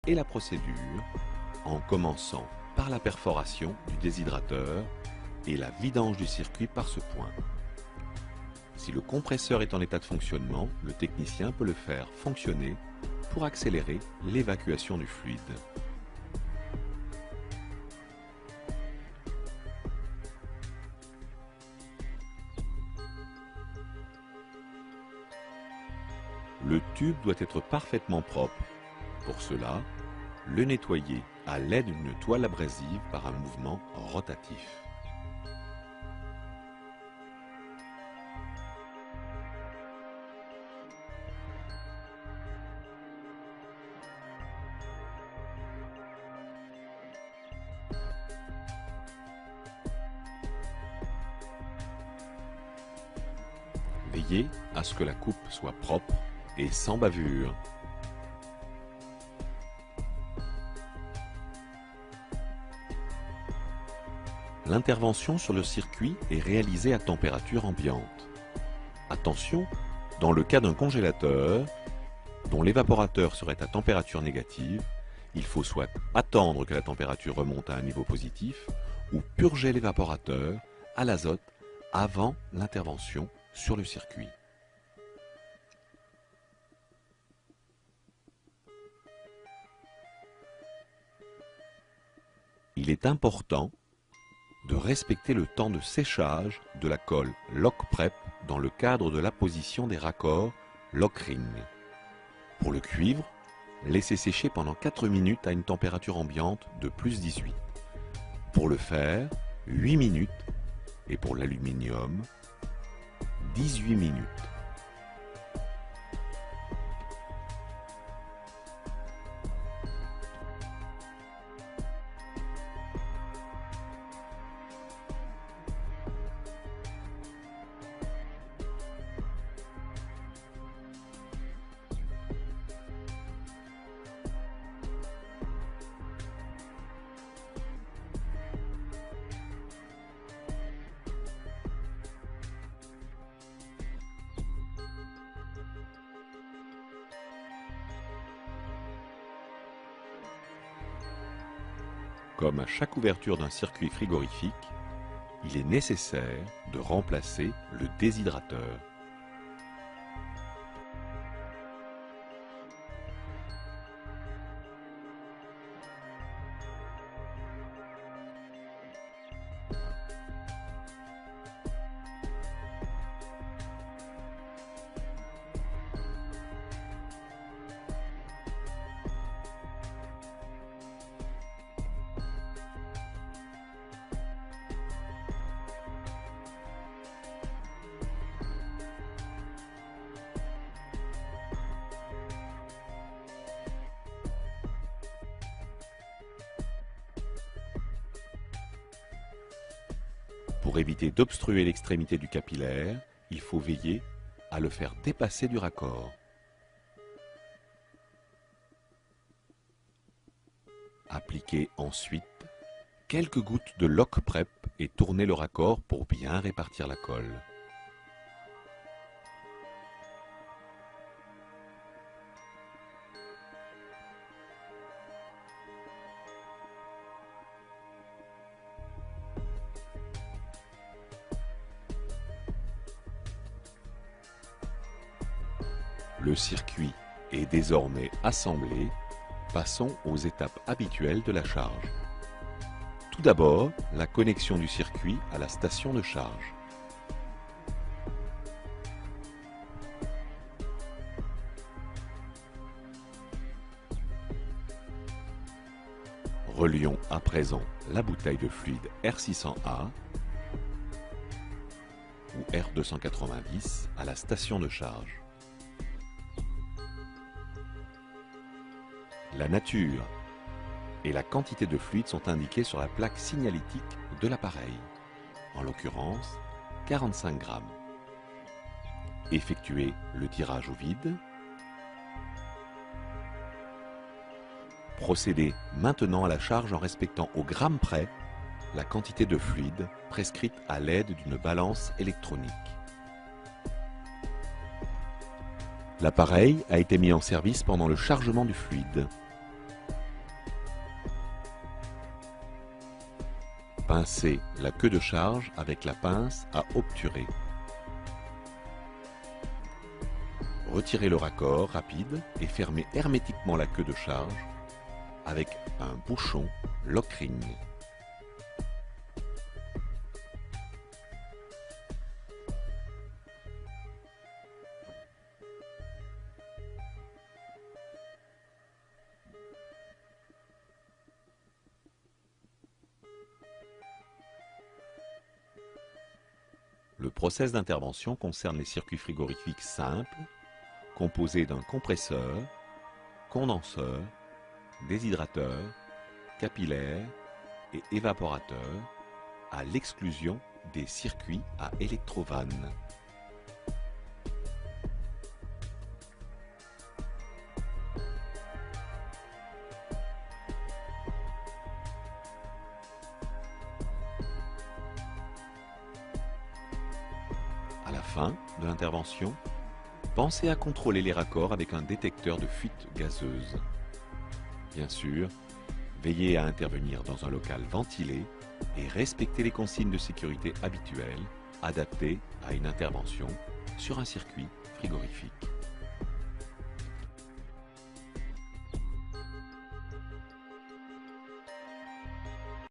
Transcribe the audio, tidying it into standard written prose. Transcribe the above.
et la procédure en commençant par la perforation du déshydrateur et la vidange du circuit par ce point. Si le compresseur est en état de fonctionnement, le technicien peut le faire fonctionner pour accélérer l'évacuation du fluide. Le tube doit être parfaitement propre. Pour cela, le nettoyer à l'aide d'une toile abrasive par un mouvement rotatif. Veillez à ce que la coupe soit propre et sans bavure. L'intervention sur le circuit est réalisée à température ambiante. Attention, dans le cas d'un congélateur, dont l'évaporateur serait à température négative, il faut soit attendre que la température remonte à un niveau positif, ou purger l'évaporateur à l'azote avant l'intervention sur le circuit. Il est important de respecter le temps de séchage de la colle Lock-Prep dans le cadre de l'apposition des raccords Lock-Ring. Pour le cuivre, laissez sécher pendant 4 minutes à une température ambiante de plus 18. Pour le fer, 8 minutes et pour l'aluminium, 18 minutes. Comme à chaque ouverture d'un circuit frigorifique, il est nécessaire de remplacer le déshydrateur. Pour éviter d'obstruer l'extrémité du capillaire, il faut veiller à le faire dépasser du raccord. Appliquez ensuite quelques gouttes de Lock-Prep et tournez le raccord pour bien répartir la colle. Le circuit est désormais assemblé. Passons aux étapes habituelles de la charge. Tout d'abord, la connexion du circuit à la station de charge. Relions à présent la bouteille de fluide R600A ou R290 à la station de charge. La nature et la quantité de fluide sont indiquées sur la plaque signalétique de l'appareil, en l'occurrence 45 grammes. Effectuez le tirage au vide. Procédez maintenant à la charge en respectant au gramme près la quantité de fluide prescrite à l'aide d'une balance électronique. L'appareil a été mis en service pendant le chargement du fluide. Pincez la queue de charge avec la pince à obturer. Retirez le raccord rapide et fermez hermétiquement la queue de charge avec un bouchon lock-ring. Le process d'intervention concerne les circuits frigorifiques simples, composés d'un compresseur, condenseur, déshydrateur, capillaire et évaporateur, à l'exclusion des circuits à électrovanne. À la fin de l'intervention, pensez à contrôler les raccords avec un détecteur de fuite gazeuse. Bien sûr, veillez à intervenir dans un local ventilé et respectez les consignes de sécurité habituelles adaptées à une intervention sur un circuit frigorifique.